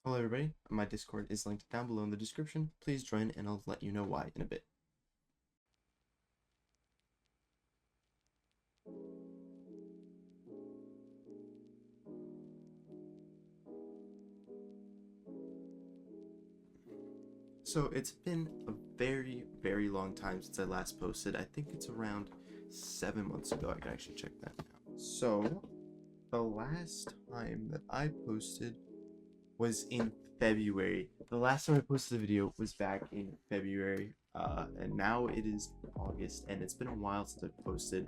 Hello everybody, my Discord is linked down below in the description. Please join and I'll let you know why in a bit. So it's been a very long time since I last posted. I think it's around 7 months ago. I can actually check that now. So the last time that I posted was in February. The last time I posted a video was back in February, and now it is August, and it's been a while since I've posted.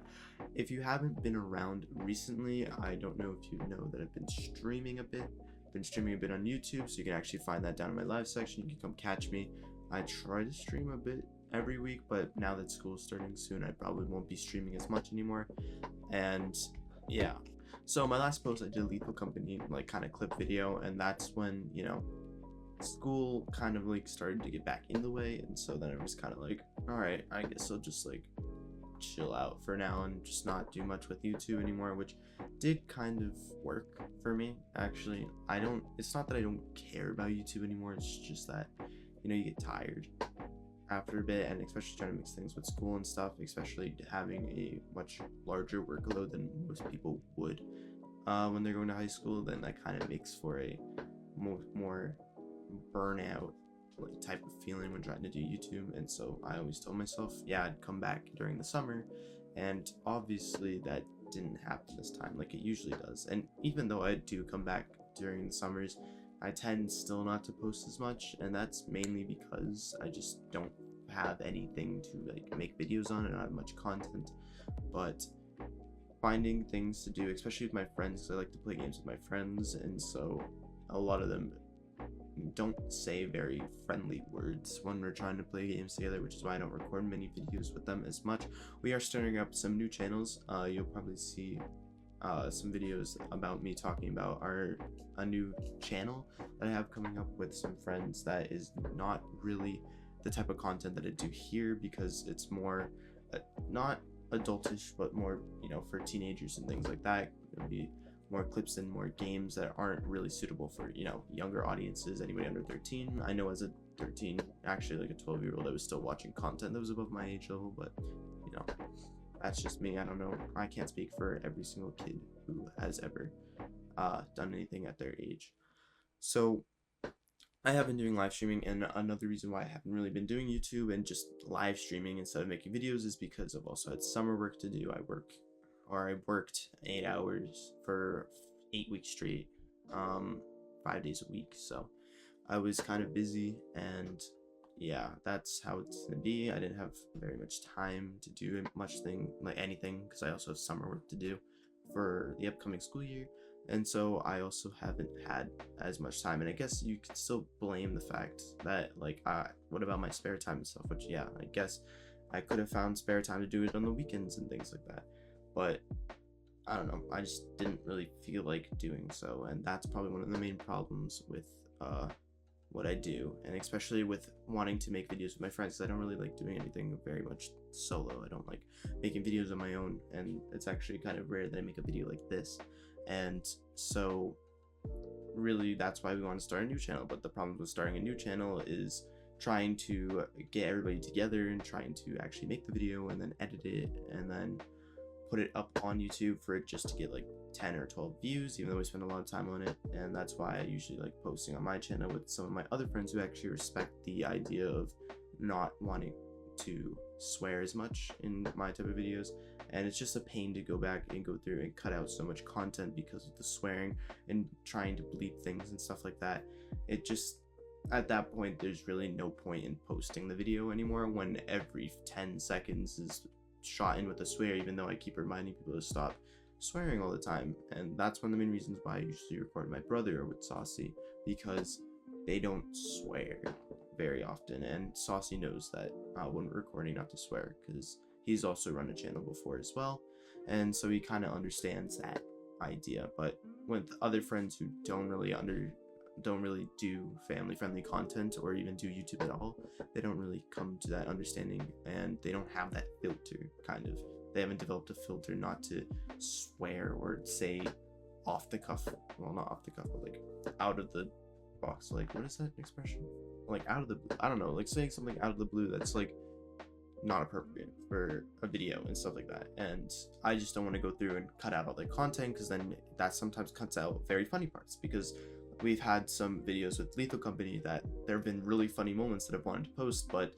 If you haven't been around recently, I don't know if you know that I've been streaming a bit. Been streaming a bit on YouTube, so you can actually find that down in my live section. You can come catch me. I try to stream a bit every week, but now that school's starting soon, I probably won't be streaming as much anymore. And yeah, so my last post I did a Lethal Company like kind of clip video, and that's when school kind of like started to get back in the way, and so then I was kind of like, all right, I guess I'll just like chill out for now and just not do much with YouTube anymore, which did kind of work for me actually. It's not that I don't care about YouTube anymore, it's just that you get tired after a bit, and especially trying to mix things with school and stuff, especially having a much larger workload than most people would when they're going to high school. Then that kind of makes for a more burnout like type of feeling when trying to do YouTube. And so I always told myself, yeah, I'd come back during the summer, and obviously that didn't happen this time like it usually does. And even though I do come back during the summers, I tend still not to post as much, and that's mainly because I just don't have anything to like make videos on, and I don't have much content. But finding things to do, especially with my friends, 'cause I like to play games with my friends, and so a lot of them don't say very friendly words when we're trying to play games together, which is why I don't record many videos with them as much. We are starting up some new channels. You'll probably see some videos about me talking about a new channel that I have coming up with some friends that is not really the type of content that I do here, because it's more not adultish but more for teenagers and things like that. It'll be more clips and more games that aren't really suitable for younger audiences, anybody under 13. I know as a 13, actually like a 12-year-old, I was still watching content that was above my age level, but that's just me. I don't know, I can't speak for every single kid who has ever done anything at their age. So I have been doing live streaming, and another reason why I haven't really been doing YouTube and just live streaming instead of making videos is because I've also had summer work to do. I worked 8 hours for 8 weeks straight, 5 days a week. So I was kind of busy, and yeah, that's how it's gonna be. I didn't have very much time to do anything, because I also have summer work to do for the upcoming school year, and so I also haven't had as much time. And I guess you could still blame the fact that what about my spare time and stuff, which yeah, I guess I could have found spare time to do it on the weekends and things like that, but I don't know, I just didn't really feel like doing so. And that's probably one of the main problems with what I do, and especially with wanting to make videos with my friends, because I don't really like doing anything very much solo. I don't like making videos on my own, and it's actually kind of rare that I make a video like this. And so really that's why we want to start a new channel. But the problem with starting a new channel is trying to get everybody together and trying to actually make the video and then edit it and then put it up on YouTube for it just to get like 10 or 12 views, even though we spend a lot of time on it. And that's why I usually like posting on my channel with some of my other friends who actually respect the idea of not wanting to swear as much in my type of videos. And it's just a pain to go back and go through and cut out so much content because of the swearing and trying to bleep things and stuff like that. It just, at that point, there's really no point in posting the video anymore when every 10 seconds is shot in with a swear, even though I keep reminding people to stop swearing all the time. And that's one of the main reasons why I usually record my brother or with Saucy, because they don't swear very often, and Saucy knows that when we're recording not to swear, because he's also run a channel before as well, and so he kind of understands that idea. But with other friends who don't really do family friendly content or even do YouTube at all, they don't really come to that understanding, and they don't have that filter. They haven't developed a filter not to swear or say off the cuff, well, not off the cuff, but like out of the box. Like, what is that expression? Like, out of the blue. I don't know, like saying something out of the blue that's like not appropriate for a video and stuff like that. And I just don't want to go through and cut out all the content, because then that sometimes cuts out very funny parts, because we've had some videos with Lethal Company that there have been really funny moments that I've wanted to post, but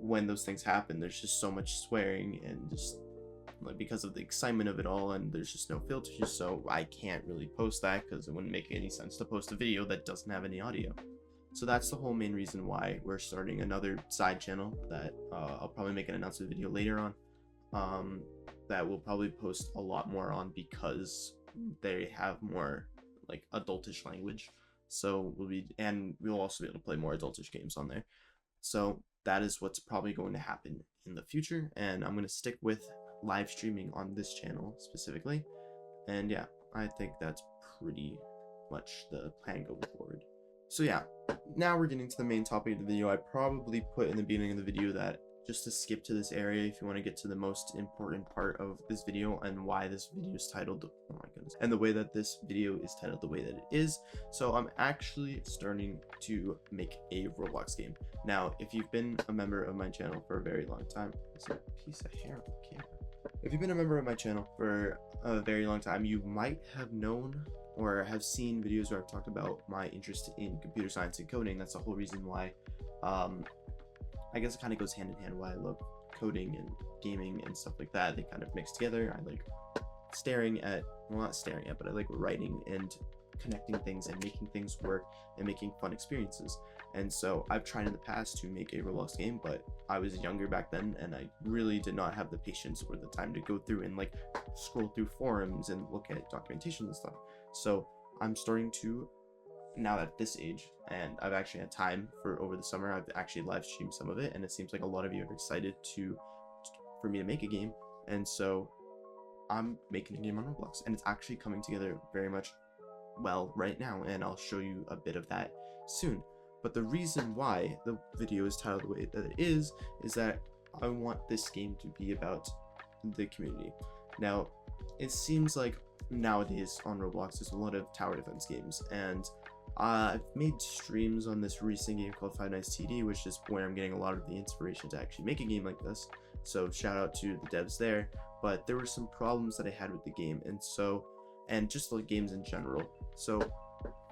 when those things happen, there's just so much swearing and just like because of the excitement of it all, and there's just no filters, so I can't really post that because it wouldn't make any sense to post a video that doesn't have any audio. So that's the whole main reason why we're starting another side channel that I'll probably make an announcement video later on, that we'll probably post a lot more on, because they have more like adultish language. So we'll also be able to play more adultish games on there. So that is what's probably going to happen in the future, and I'm going to stick with live streaming on this channel specifically. And yeah, I think that's pretty much the plan going forward. So yeah, now we're getting to the main topic of the video. I probably put in the beginning of the video that just to skip to this area if you want to get to the most important part of this video, and why this video is titled, oh my goodness, and the way that this video is titled the way that it is. So I'm actually starting to make a Roblox game. Now, if you've been a member of my channel for a very long time, it's a piece of hair on the camera. If you've been a member of my channel for a very long time, you might have known or have seen videos where I've talked about my interest in computer science and coding. That's the whole reason why, I guess it kind of goes hand in hand why I love coding and gaming and stuff like that. They kind of mix together. I like staring at, well, not staring at, but I like writing and connecting things and making things work and making fun experiences. And so I've tried in the past to make a Roblox game, but I was younger back then and I really did not have the patience or the time to go through and like scroll through forums and look at documentation and stuff. So I'm starting to, now at this age, and I've actually had time for over the summer, I've actually live streamed some of it, and it seems like a lot of you are excited for me to make a game. And so I'm making a game on Roblox, and it's actually coming together very much well right now, and I'll show you a bit of that soon. But the reason why the video is titled the way that it is that I want this game to be about the community. Now, it seems like nowadays on Roblox there's a lot of tower defense games, and I've made streams on this recent game called Five Nights TD, which is where I'm getting a lot of the inspiration to actually make a game like this. So shout out to the devs there. But there were some problems that I had with the game, and just like games in general. So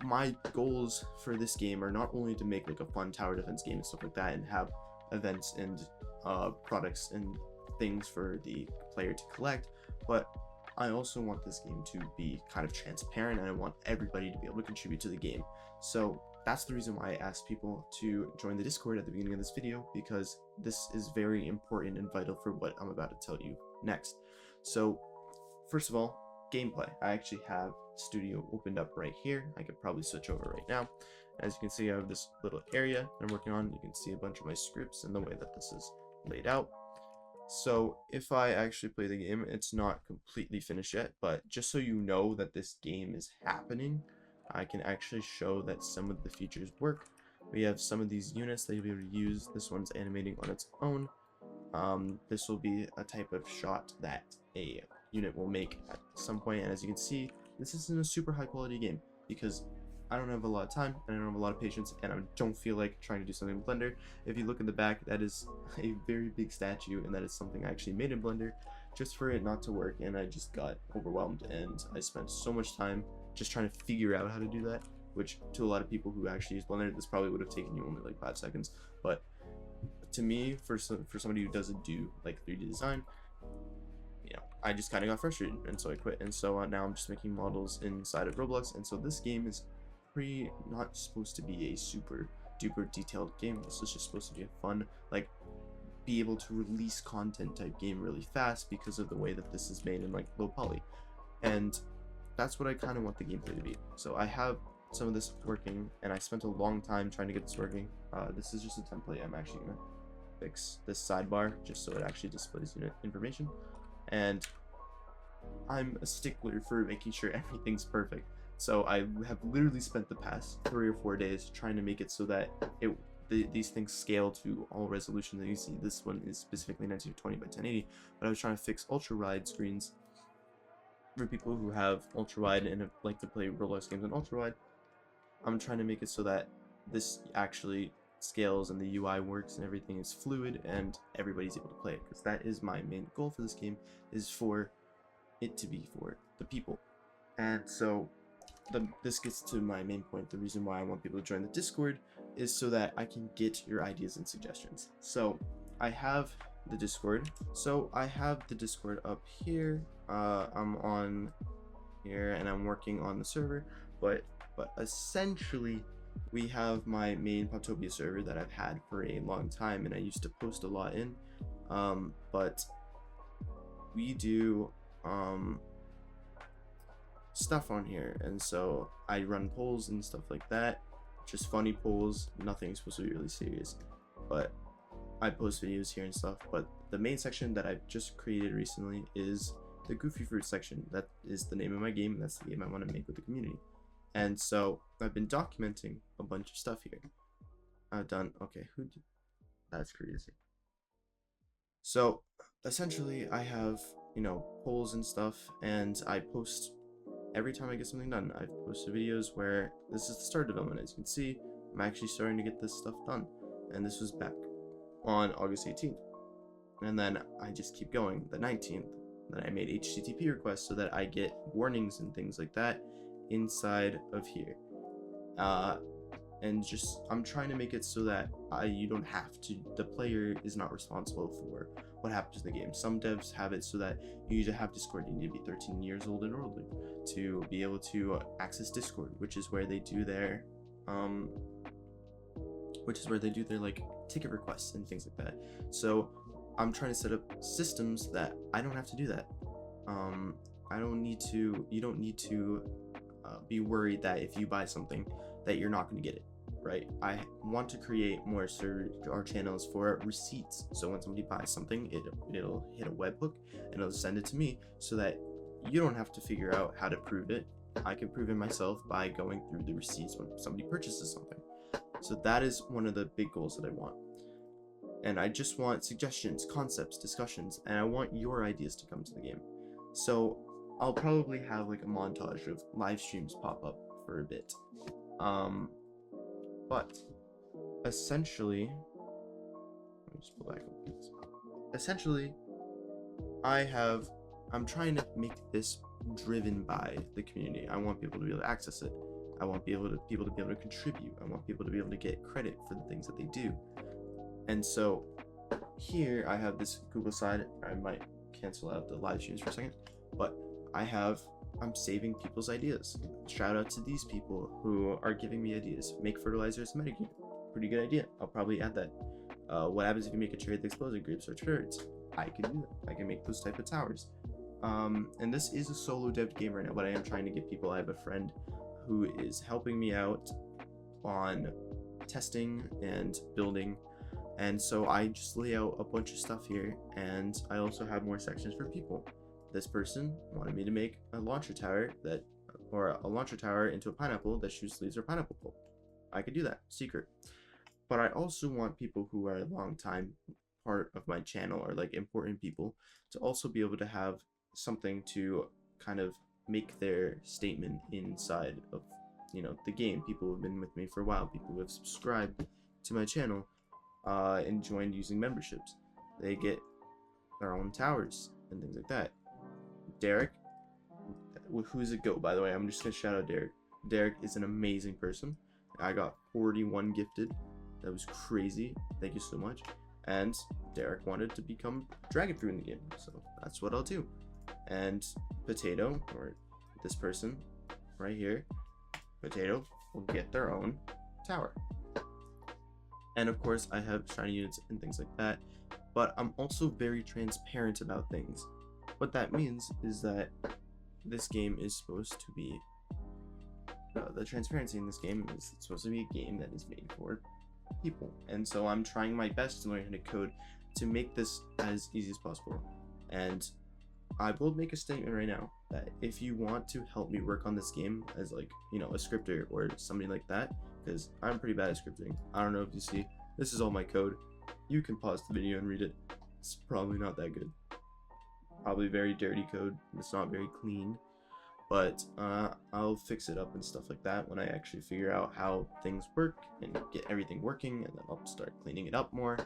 my goals for this game are not only to make like a fun tower defense game and stuff like that, and have events and products and things for the player to collect, but I also want this game to be kind of transparent, and I want everybody to be able to contribute to the game. So that's the reason why I asked people to join the Discord at the beginning of this video, because this is very important and vital for what I'm about to tell you next. So first of all, gameplay. I actually have Studio opened up right here. I could probably switch over right now. As you can see, I have this little area that I'm working on. You can see a bunch of my scripts and the way that this is laid out. So if I actually play the game, it's not completely finished yet, but just so you know that this game is happening, I can actually show that some of the features work. We have some of these units that you'll be able to use. This one's animating on its own. This will be a type of shot that a unit will make at some point, and as you can see, this isn't a super high quality game because I don't have a lot of time and I don't have a lot of patience, and I don't feel like trying to do something in Blender. If you look in the back, that is a very big statue, and that is something I actually made in Blender just for it not to work, and I just got overwhelmed, and I spent so much time just trying to figure out how to do that, which to a lot of people who actually use Blender, this probably would have taken you only like 5 seconds, but to me, for somebody who doesn't do like 3D design, you know, I just kind of got frustrated, and so I quit. And so now I'm just making models inside of Roblox, and so this game is not supposed to be a super duper detailed game. This is just supposed to be a fun, like, be able to release content type game really fast because of the way that this is made in like low poly, and that's what I kind of want the gameplay to be. So I have some of this working, and I spent a long time trying to get this working. This is just a template. I'm actually gonna fix this sidebar just so it actually displays unit information, and I'm a stickler for making sure everything's perfect. So I have literally spent the past 3 or 4 days trying to make it so that these things scale to all resolution that you see. This one is specifically 1920 by 1080, but I was trying to fix ultra wide screens for people who have ultra wide and like to play Roblox games on ultra wide. I'm trying to make it so that this actually scales and the UI works and everything is fluid and everybody's able to play it, because that is my main goal for this game, is for it to be for the people. And so this gets to my main point. The reason why I want people to join the Discord is so that I can get your ideas and suggestions. So I have the Discord. Up here. I'm on here and I'm working on the server, but essentially we have my main Poptopia server that I've had for a long time and I used to post a lot in, but we do stuff on here, and so I run polls and stuff like that, just funny polls, nothing supposed to be really serious, but I post videos here and stuff. But the main section that I've just created recently is the Goofy Fruit section. That is the name of my game, and that's the game I want to make with the community. And so I've been documenting a bunch of stuff here. I've done, okay, that's crazy. So essentially I have, you know, polls and stuff, and I post every time I get something done. I've posted videos where this is the start development. As you can see, I'm actually starting to get this stuff done, and this was back on August 18th, and then I just keep going. The 19th, then I made HTTP requests so that I get warnings and things like that inside of here, and just I'm trying to make it so that you don't have to, the player is not responsible for what happens in the game. Some devs have it so that you need to have Discord, you need to be 13 years old and older to be able to access Discord, which is where they do their like ticket requests and things like that. So I'm trying to set up systems that I don't have to do that. You don't need to be worried that if you buy something that you're not going to get it, right? I want to create more server or channels for receipts, so when somebody buys something, it'll hit a webhook and it'll send it to me, so that you don't have to figure out how to prove it. I can prove it myself by going through the receipts when somebody purchases something. So that is one of the big goals that I want. And I just want suggestions, concepts, discussions, and I want your ideas to come to the game. So I'll probably have like a montage of live streams pop up for a bit. But essentially, let me just pull back up this. Essentially, I'm trying to make this driven by the community. I want people to be able to access it. I want people to be able to contribute. I want people to be able to get credit for the things that they do. And so here I have this Google side. I might cancel out the live streams for a second, but I'm saving people's ideas. Shout out to these people who are giving me ideas. Make fertilizer as a metagame. Pretty good idea. I'll probably add that. What happens if you make a trade that explodes and grapes or turrets? I can do that. I can make those type of towers. And this is a solo dev game right now, but I am trying to get people. I have a friend who is helping me out on testing and building, and so I just lay out a bunch of stuff here, and I also have more sections for people. This person wanted me to make a launcher tower into a pineapple that shoots leaves or pineapple pulp. I could do that, secret. But I also want people who are a long time part of my channel, or like important people, to also be able to have something to kind of make their statement inside of, you know, the game. People who have been with me for a while, people who have subscribed to my channel and joined using memberships. They get their own towers and things like that. Derek, who's a goat, by the way. I'm just gonna shout out Derek. Derek is an amazing person. I got 41 gifted. That was crazy. Thank you so much. And Derek wanted to become dragon fruit in the game, so that's what I'll do. And Potato, or this person right here, Potato, will get their own tower. And of course I have shiny units and things like that, but I'm also very transparent about things. What that means is that this game is supposed to be the transparency in this game is it's supposed to be a game that is made for people, and so I'm trying my best to learn how to code to make this as easy as possible. And I will make a statement right now that if you want to help me work on this game as, like, you know, a scripter or something like that, because I'm pretty bad at scripting. I don't know if you see, this is all my code. You can pause the video and read it. It's probably not that good. Probably very dirty code. It's not very clean. but I'll fix it up and stuff like that when I actually figure out how things work and get everything working, and then I'll start cleaning it up more.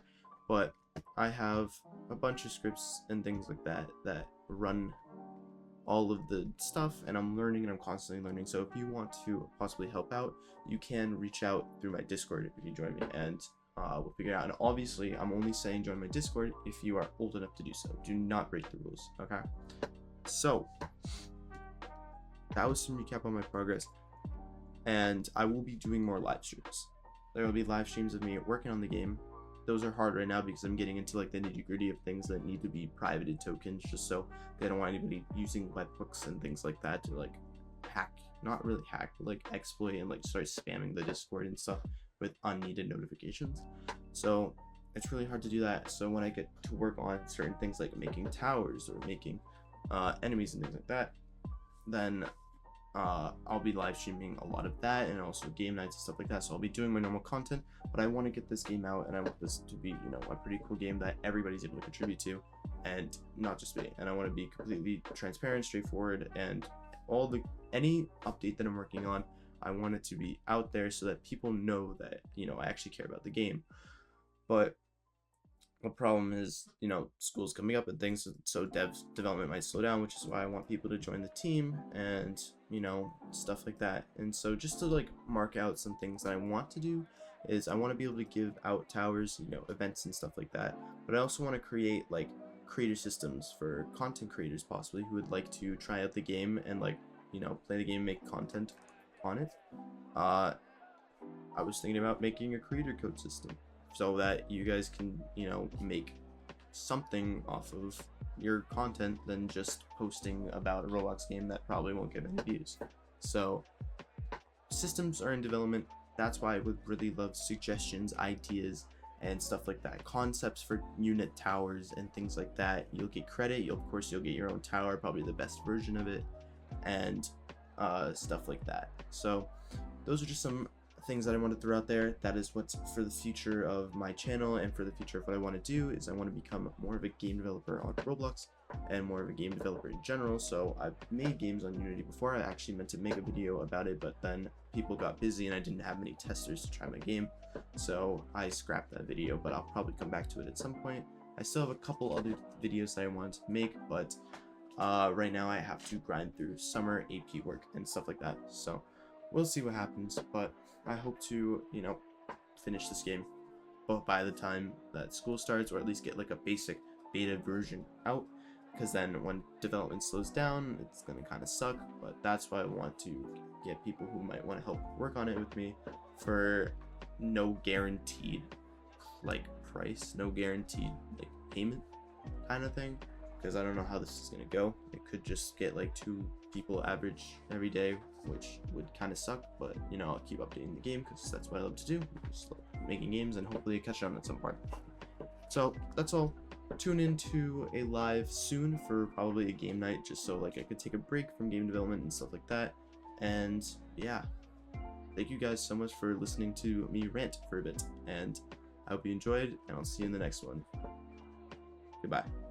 But I have a bunch of scripts and things like that that run all of the stuff, and I'm learning, and I'm constantly learning. So if you want to possibly help out, you can reach out through my Discord if you join me, and we'll figure it out. And obviously, I'm only saying join my Discord if you are old enough to do so. Do not break the rules, okay? So that was some recap on my progress, and I will be doing more live streams. There will be live streams of me working on the game. Those are hard right now because I'm getting into like the nitty-gritty of things that need to be privated tokens, just so they don't want anybody using webhooks and things like that to like hack, not really hack, but like exploit and like start spamming the Discord and stuff with unneeded notifications. So it's really hard to do that. So when I get to work on certain things like making towers or making enemies and things like that, then I'll be live streaming a lot of that, and also game nights and stuff like that. So I'll be doing my normal content, but I want to get this game out, and I want this to be, you know, a pretty cool game that everybody's able to contribute to, and not just me. And I want to be completely transparent, straightforward, and any update that I'm working on, I want it to be out there so that people know that, you know, I actually care about the game. But the problem is, you know, school's coming up and things, so development might slow down, which is why I want people to join the team and, you know, stuff like that. And so just to like mark out some things that I want to do is I want to be able to give out towers, you know, events and stuff like that. But I also want to create like creator systems for content creators possibly who would like to try out the game and like, you know, play the game, make content on it. I was thinking about making a creator code system, so that you guys can, you know, make something off of your content than just posting about a Roblox game that probably won't get any views. So systems are in development. That's why I would really love suggestions, ideas, and stuff like that. Concepts for unit towers and things like that. You'll get credit. Of course, you'll get your own tower, probably the best version of it, and stuff like that. So those are just some things that I want to throw out there. That is what's for the future of my channel, and for the future of what I want to do is I want to become more of a game developer on Roblox and more of a game developer in general. So I've made games on Unity before. I actually meant to make a video about it, but then people got busy and I didn't have many testers to try my game, so I scrapped that video, but I'll probably come back to it at some point. I still have a couple other videos that I want to make, but right now I have to grind through summer AP work and stuff like that, so we'll see what happens. But I hope to, you know, finish this game by the time that school starts, or at least get like a basic beta version out, because then when development slows down, it's gonna kind of suck. But that's why I want to get people who might want to help work on it with me for no guaranteed like price, no guaranteed like payment kind of thing, because I don't know how this is gonna go. It could just get like 2 people average every day, which would kind of suck, but you know, I'll keep updating the game because that's what I love to do, just making games, and hopefully catch on at some point. So that's all. Tune into a live soon for probably a game night, just so like I could take a break from game development and stuff like that. And yeah, thank you guys so much for listening to me rant for a bit, and I hope you enjoyed, and I'll see you in the next one. Goodbye.